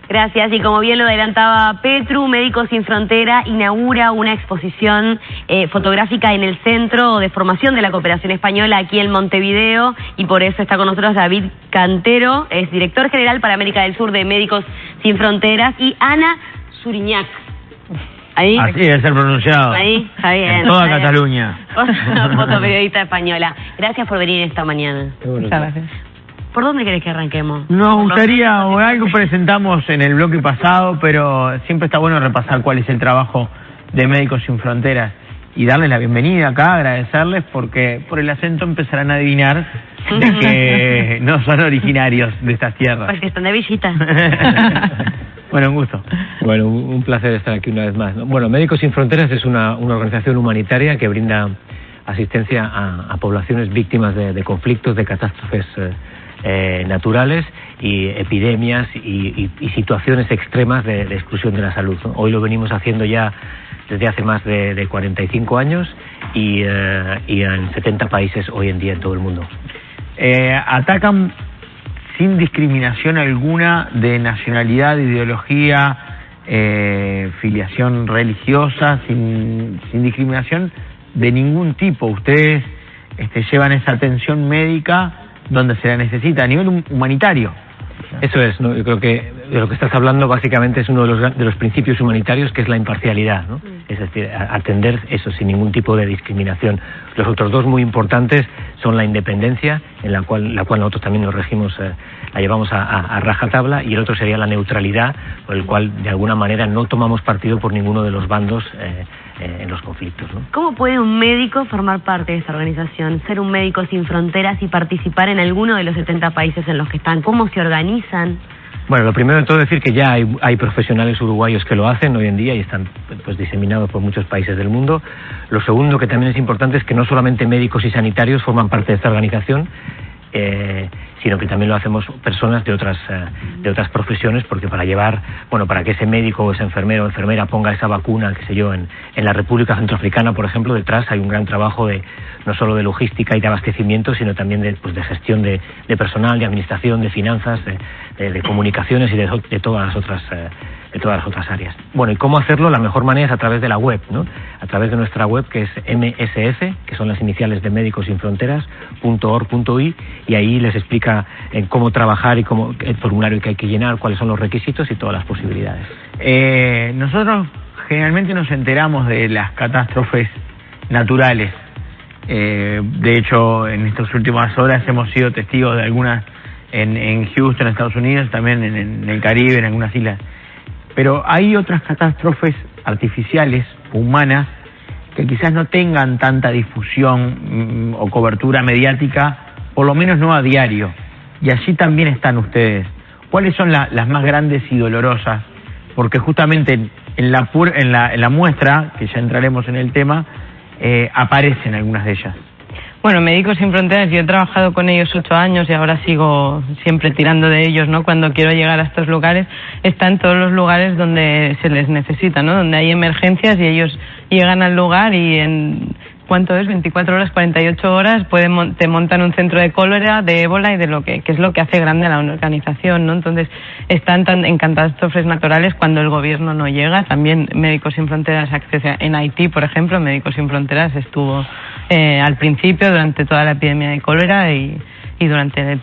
Gracias, y como bien lo adelantaba Petru, Médicos Sin Frontera inaugura una exposición fotográfica en el Centro de Formación de la Cooperación Española aquí en Montevideo, y por eso está con nosotros David Cantero, es director general para América del Sur de Médicos Sin Fronteras, y Ana Suriñac. ¿Ahí? Así debe ser pronunciado. Ahí, está bien. En toda Cataluña. Fotoperiodista española. Gracias por venir esta mañana. Muchas gracias. ¿Por dónde querés que arranquemos? Nos gustaría, o algo presentamos en el bloque pasado, pero siempre está bueno repasar cuál es el trabajo de Médicos Sin Fronteras y darles la bienvenida acá, agradecerles, porque por el acento empezarán a adivinar de que no son originarios de estas tierras. Pues que están de visita. Bueno, un gusto. Bueno, un placer estar aquí una vez más, ¿no? Bueno, Médicos Sin Fronteras es una organización humanitaria que brinda asistencia a poblaciones víctimas de conflictos, de catástrofes naturales y epidemias y situaciones extremas de exclusión de la salud, ¿no? Hoy lo venimos haciendo ya desde hace más de 45 años y en 70 países hoy en día en todo el mundo. Atacan sin discriminación alguna de nacionalidad, ideología, filiación religiosa, sin discriminación de ningún tipo. Ustedes llevan esa atención médica donde se la necesita, a nivel humanitario. Eso es, ¿no? Yo creo que de lo que estás hablando básicamente es uno de los principios humanitarios, que es la imparcialidad, ¿no? Es decir, atender eso sin ningún tipo de discriminación. Los otros dos muy importantes son la independencia, en la cual nosotros también nos regimos, la llevamos a rajatabla, y el otro sería la neutralidad, por el cual de alguna manera no tomamos partido por ninguno de los bandos en los conflictos, ¿no? ¿Cómo puede un médico formar parte de esta organización, ser un médico sin fronteras y participar en alguno de los 70 países en los que están? ¿Cómo se organizan? Bueno, lo primero de todo decir que ya hay profesionales uruguayos que lo hacen hoy en día y están pues diseminados por muchos países del mundo. Lo segundo que también es importante es que no solamente médicos y sanitarios forman parte de esta organización, sino que también lo hacemos personas de otras profesiones, porque para que ese médico o ese enfermero o enfermera ponga esa vacuna, qué sé yo, en la República Centroafricana, por ejemplo, detrás hay un gran trabajo no solo de logística y de abastecimiento, sino también de gestión de personal, de administración, de finanzas, de comunicaciones y de todas las otras áreas. Bueno, ¿y cómo hacerlo? La mejor manera es a través de la web, ¿no? A través de nuestra web, que es MSF, que son las iniciales de Médicos Sin Fronteras.org.ui, y ahí les explica cómo trabajar y cómo el formulario que hay que llenar, cuáles son los requisitos y todas las posibilidades. Nosotros generalmente nos enteramos de las catástrofes naturales. De hecho, en estas últimas horas hemos sido testigos de algunas en Houston, Estados Unidos, también en el Caribe, en algunas islas. Pero hay otras catástrofes artificiales, humanas, que quizás no tengan tanta difusión o cobertura mediática, por lo menos no a diario. Y allí también están ustedes. ¿Cuáles son las más grandes y dolorosas? Porque justamente en la muestra, que ya entraremos en el tema, aparecen algunas de ellas. Bueno, Médicos Sin Fronteras, yo he trabajado con ellos 8 años y ahora sigo siempre tirando de ellos, ¿no? Cuando quiero llegar a estos lugares, está en todos los lugares donde se les necesita, ¿no? Donde hay emergencias y ellos llegan al lugar y en... ¿Cuánto es? 24 horas, 48 horas, te montan un centro de cólera, de ébola y de lo que es lo que hace grande a la organización, ¿no? Entonces, están tan en catástrofes naturales cuando el gobierno no llega. También Médicos Sin Fronteras accede en Haití, por ejemplo. Médicos Sin Fronteras estuvo al principio, durante toda la epidemia de cólera y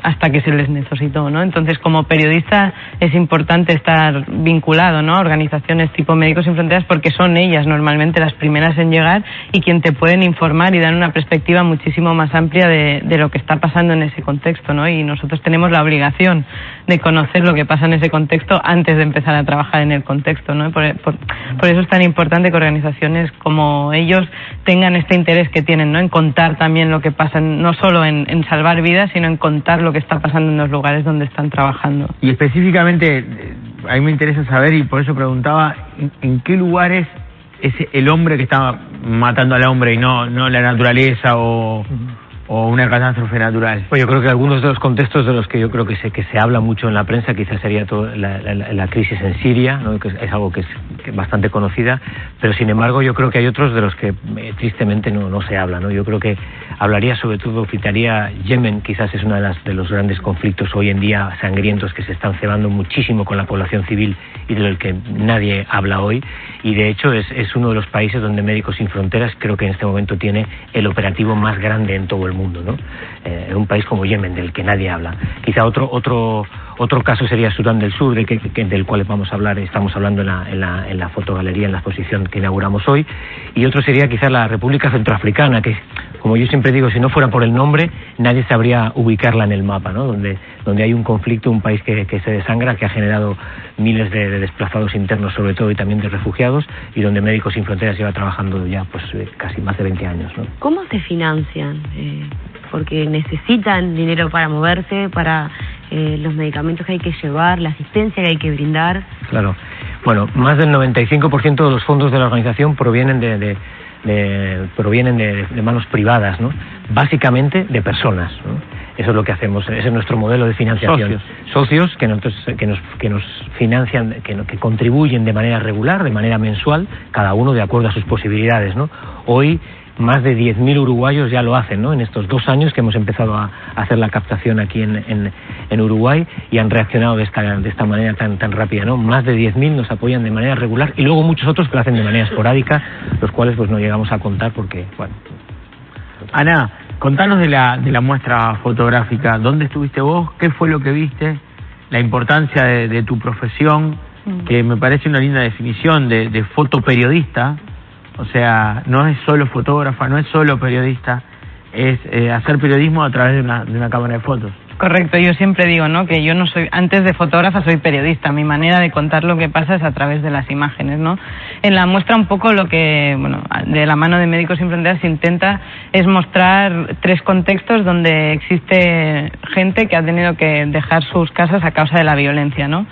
hasta que se les necesitó, ¿no? Entonces, como periodista es importante estar vinculado, ¿no? A organizaciones tipo Médicos Sin Fronteras, porque son ellas normalmente las primeras en llegar y quien te pueden informar y dar una perspectiva muchísimo más amplia de lo que está pasando en ese contexto, ¿no? Y nosotros tenemos la obligación de conocer lo que pasa en ese contexto antes de empezar a trabajar en el contexto, ¿no? Por eso es tan importante que organizaciones como ellos tengan este interés que tienen, ¿no? En contar también lo que pasa, no solo en salvar vidas, sino en contar lo que está pasando en los lugares donde están trabajando. Y específicamente, a mí me interesa saber, y por eso preguntaba, ¿en qué lugares es el hombre que está matando al hombre y no la naturaleza o o una catástrofe natural? Pues yo creo que algunos de los contextos de los que yo creo que se habla mucho en la prensa quizás sería la crisis en Siria, ¿no? Que es algo que es bastante conocida, pero sin embargo yo creo que hay otros de los que tristemente no se habla, ¿no? Yo creo que hablaría sobre todo, citaría Yemen, quizás es uno de los grandes conflictos hoy en día sangrientos que se están cebando muchísimo con la población civil y de lo que nadie habla hoy, y de hecho es uno de los países donde Médicos Sin Fronteras creo que en este momento tiene el operativo más grande en todo el mundo, ¿no? En un país como Yemen, del que nadie habla. Quizá otro caso sería Sudán del Sur, del cual estamos hablando en la fotogalería, en la exposición que inauguramos hoy, y otro sería quizá la República Centroafricana, que, como yo siempre digo, si no fuera por el nombre, nadie sabría ubicarla en el mapa, ¿no? Donde hay un conflicto, un país que se desangra, que ha generado miles de desplazados internos sobre todo y también de refugiados, y donde Médicos Sin Fronteras lleva trabajando ya pues casi más de 20 años, ¿no? ¿Cómo se financian? Porque necesitan dinero para moverse, para los medicamentos que hay que llevar, la asistencia que hay que brindar. Claro. Bueno, más del 95% de los fondos de la organización provienen de manos privadas, ¿no? Básicamente de personas, ¿no? Eso es lo que hacemos, ese es nuestro modelo de financiación. Socios que nos financian, que contribuyen de manera regular, de manera mensual, cada uno de acuerdo a sus posibilidades, ¿no? Hoy más de 10.000 uruguayos ya lo hacen, ¿no? En estos 2 años que hemos empezado a hacer la captación aquí en Uruguay, y han reaccionado de esta manera tan rápida, ¿no? Más de 10.000 nos apoyan de manera regular, y luego muchos otros que lo hacen de manera esporádica, los cuales pues no llegamos a contar porque, bueno. Ana, contanos de la muestra fotográfica. ¿Dónde estuviste vos? ¿Qué fue lo que viste? La importancia de tu profesión, que me parece una linda definición de fotoperiodista. O sea, no es solo fotógrafa, no es solo periodista, es hacer periodismo a través de una cámara de fotos. Correcto, yo siempre digo, ¿no?, que yo no soy, antes de fotógrafa soy periodista, mi manera de contar lo que pasa es a través de las imágenes, ¿no? En la muestra un poco lo que, bueno, de la mano de Médicos Sin Fronteras se intenta es mostrar 3 contextos donde existe gente que ha tenido que dejar sus casas a causa de la violencia, ¿no?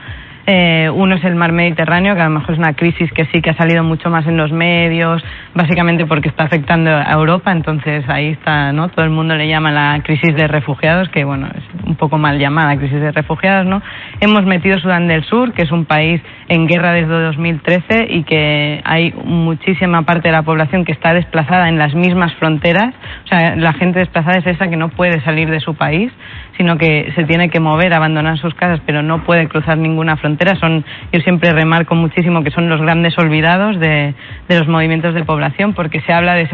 Uno es el mar Mediterráneo, que a lo mejor es una crisis que sí que ha salido mucho más en los medios, básicamente porque está afectando a Europa, entonces ahí está, ¿no? Todo el mundo le llama la crisis de refugiados, que bueno, es un poco mal llamada crisis de refugiados, ¿no? Hemos metido Sudán del Sur, que es un país en guerra desde 2013 y que hay muchísima parte de la población que está desplazada en las mismas fronteras, o sea, la gente desplazada es esa que no puede salir de su país, sino que se tiene que mover, abandonar sus casas, pero no puede cruzar ninguna frontera. Yo siempre remarco muchísimo que son los grandes olvidados de los movimientos de población, porque se habla de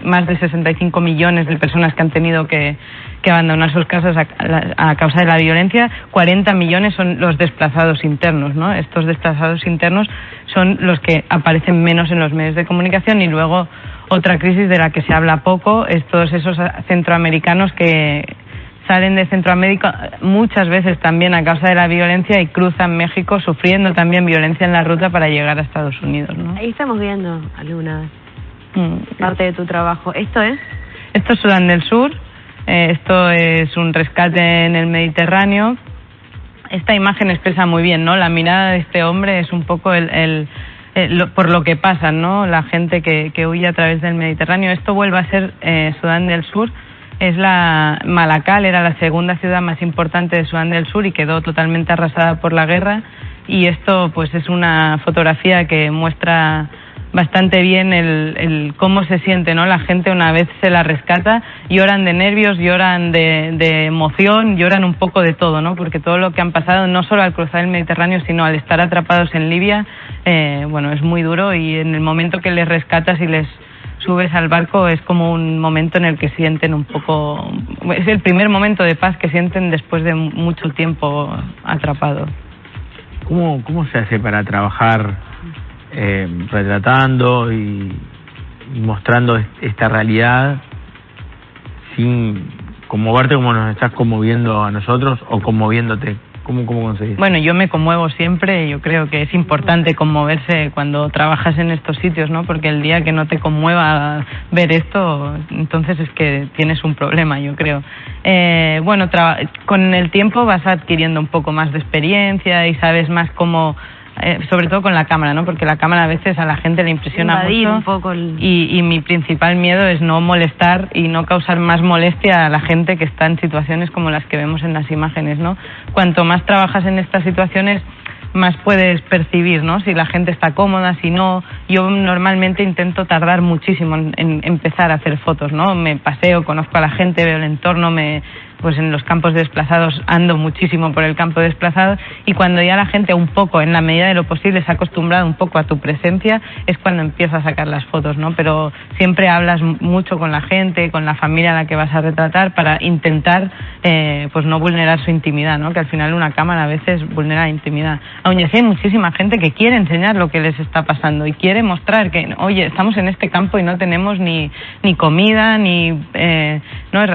más de 65 millones de personas que han tenido que abandonar sus casas a causa de la violencia. 40 millones son los desplazados internos, ¿no? Estos desplazados internos son los que aparecen menos en los medios de comunicación, y luego otra crisis de la que se habla poco es todos esos centroamericanos que salen de Centroamérica muchas veces también a causa de la violencia y cruzan México sufriendo también violencia en la ruta para llegar a Estados Unidos, ¿no? Ahí estamos viendo algunas parte de tu trabajo. ¿Esto es? Esto es Sudán del Sur. Esto es un rescate en el Mediterráneo. Esta imagen expresa muy bien, ¿no? La mirada de este hombre es un poco por lo que pasa, ¿no? La gente que huye a través del Mediterráneo. Esto vuelve a ser Sudán del Sur. Es Malakal era la segunda ciudad más importante de Sudán del Sur y quedó totalmente arrasada por la guerra, y esto pues es una fotografía que muestra bastante bien el cómo se siente, ¿no? La gente una vez se la rescata, lloran de nervios, lloran de emoción, lloran un poco de todo, ¿no? Porque todo lo que han pasado, no solo al cruzar el Mediterráneo, sino al estar atrapados en Libia, bueno, es muy duro, y en el momento que les rescatas y les subes al barco es como un momento en el que sienten un poco, es el primer momento de paz que sienten después de mucho tiempo atrapados. ¿Cómo se hace para trabajar retratando y mostrando esta realidad sin conmoverte como nos estás conmoviendo a nosotros o conmoviéndote? ¿Cómo conseguís? Bueno, yo me conmuevo siempre. Yo creo que es importante conmoverse cuando trabajas en estos sitios, ¿no? Porque el día que no te conmueva ver esto, entonces es que tienes un problema, yo creo. Bueno, con el tiempo vas adquiriendo un poco más de experiencia y sabes más cómo sobre todo con la cámara, ¿no? Porque la cámara a veces a la gente le impresiona Invadir mucho un poco y mi principal miedo es no molestar y no causar más molestia a la gente que está en situaciones como las que vemos en las imágenes, ¿no? Cuanto más trabajas en estas situaciones, más puedes percibir, ¿no? Si la gente está cómoda, si no. Yo normalmente intento tardar muchísimo en empezar a hacer fotos, ¿no? Me paseo, conozco a la gente, veo el entorno, pues en los campos desplazados ando muchísimo por el campo desplazado, y cuando ya la gente un poco, en la medida de lo posible, se ha acostumbrado un poco a tu presencia, es cuando empiezas a sacar las fotos, ¿no? Pero siempre hablas mucho con la gente, con la familia a la que vas a retratar, para intentar pues no vulnerar su intimidad, ¿no? Que al final una cámara a veces vulnera la intimidad. Aún así hay muchísima gente que quiere enseñar lo que les está pasando y quiere mostrar que, oye, estamos en este campo y no tenemos ni comida, ni no,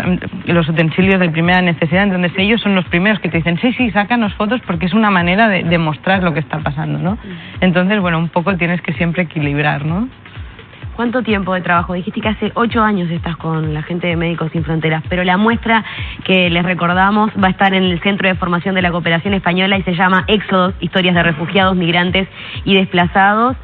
los utensilios de primera necesidad. Entonces ellos son los primeros que te dicen, sí, sácanos fotos, porque es una manera de mostrar lo que está pasando, ¿no? Entonces, bueno, un poco tienes que siempre equilibrar, ¿no? ¿Cuánto tiempo de trabajo? Dijiste que hace 8 años estás con la gente de Médicos Sin Fronteras, pero la muestra que les recordamos va a estar en el Centro de Formación de la Cooperación Española y se llama Éxodos, historias de refugiados, migrantes y desplazados.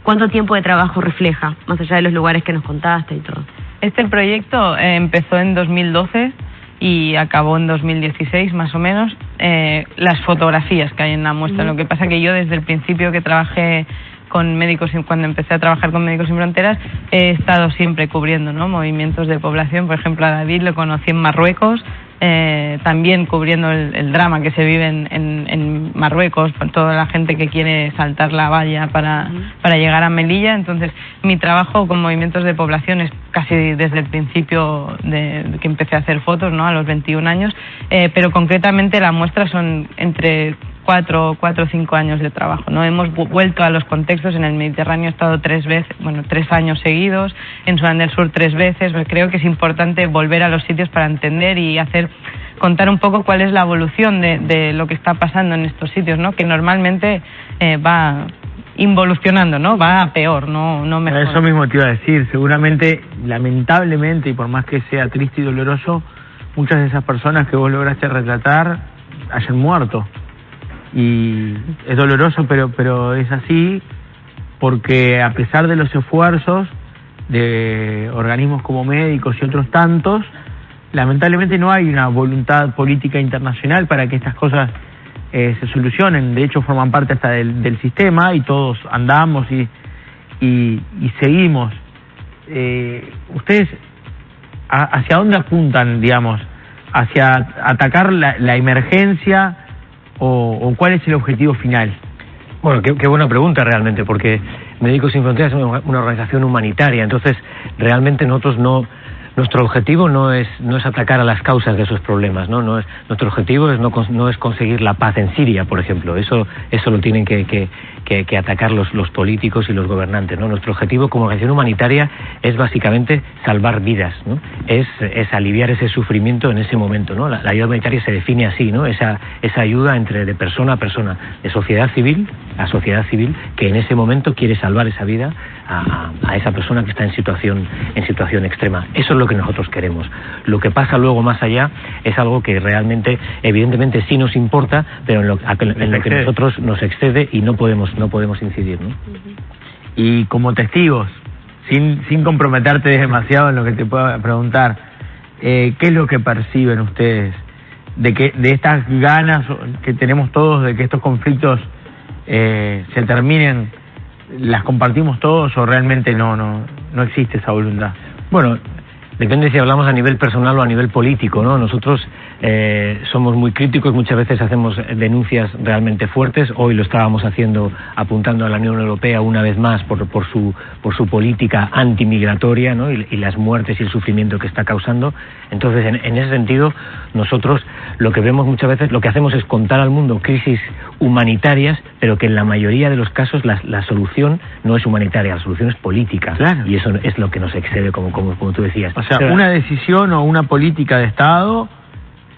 ¿Cuánto tiempo de trabajo refleja, más allá de los lugares que nos contaste y todo? Este proyecto empezó en 2012 y acabó en 2016 más o menos. Las fotografías que hay en la muestra. Lo que pasa que yo desde el principio que trabajé con cuando empecé a trabajar con Médicos Sin Fronteras, he estado siempre cubriendo, ¿no? Movimientos de población. Por ejemplo, a David lo conocí en Marruecos, también cubriendo el drama que se vive en Marruecos, por toda la gente que quiere saltar la valla para llegar a Melilla. Entonces, mi trabajo con movimientos de población es casi desde el principio de que empecé a hacer fotos, ¿no? A los 21 años, pero concretamente la muestra son entre 4 o 5 años de trabajo, ¿no? Hemos vuelto a los contextos. En el Mediterráneo he estado 3 años seguidos, en Sudán del Sur 3 veces. Creo que es importante volver a los sitios para entender y contar un poco cuál es la evolución de lo que está pasando en estos sitios, ¿no? Que normalmente va involucionando, ¿no? Va a peor, no mejor. Eso mismo te iba a decir. Seguramente, lamentablemente, y por más que sea triste y doloroso, muchas de esas personas que vos lograste retratar hayan muerto. Y es doloroso, pero es así, porque a pesar de los esfuerzos de organismos como Médicos y otros tantos, lamentablemente no hay una voluntad política internacional para que estas cosas se solucionen. De hecho, forman parte hasta del sistema y todos andamos y seguimos. ¿Ustedes hacia dónde apuntan, digamos? ¿Hacia atacar la emergencia o cuál es el objetivo final? Bueno, qué buena pregunta realmente, porque Médicos Sin Fronteras es una organización humanitaria. Entonces realmente nuestro objetivo no es atacar a las causas de esos problemas, ¿no? Nuestro objetivo no es conseguir la paz en Siria, por ejemplo. Eso lo tienen que atacar los políticos y los gobernantes, ¿no? Nuestro objetivo como organización humanitaria es básicamente salvar vidas, ¿no? Es aliviar ese sufrimiento en ese momento, ¿no? La ayuda humanitaria se define así, ¿no? Esa ayuda de persona a persona, de sociedad civil a sociedad civil, que en ese momento quiere salvar esa vida a esa persona que está en situación extrema. Eso es lo que nosotros queremos. Lo que pasa luego más allá es algo que realmente, evidentemente sí nos importa, pero en lo que nosotros nos excede y no podemos incidir, ¿no? Y como testigos, sin comprometerte demasiado en lo que te pueda preguntar, ¿qué es lo que perciben ustedes de estas ganas que tenemos todos de que estos conflictos se terminen? ¿Las compartimos todos o realmente no existe esa voluntad? Bueno, depende si hablamos a nivel personal o a nivel político, ¿no? Nosotros somos muy críticos, muchas veces hacemos denuncias realmente fuertes. Hoy lo estábamos haciendo apuntando a la Unión Europea una vez más por su política antimigratoria, ¿no? y las muertes y el sufrimiento que está causando. Entonces, en ese sentido, nosotros lo que vemos muchas veces, lo que hacemos es contar al mundo crisis humanitarias, pero que en la mayoría de los casos la solución no es humanitaria, la solución es política. Claro. Y eso es lo que nos excede, como tú decías. O sea, una decisión o una política de Estado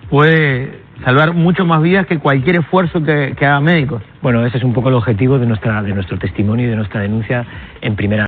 puede salvar mucho más vidas que cualquier esfuerzo que haga Médicos. Bueno, ese es un poco el objetivo de nuestro testimonio y de nuestra denuncia en primera.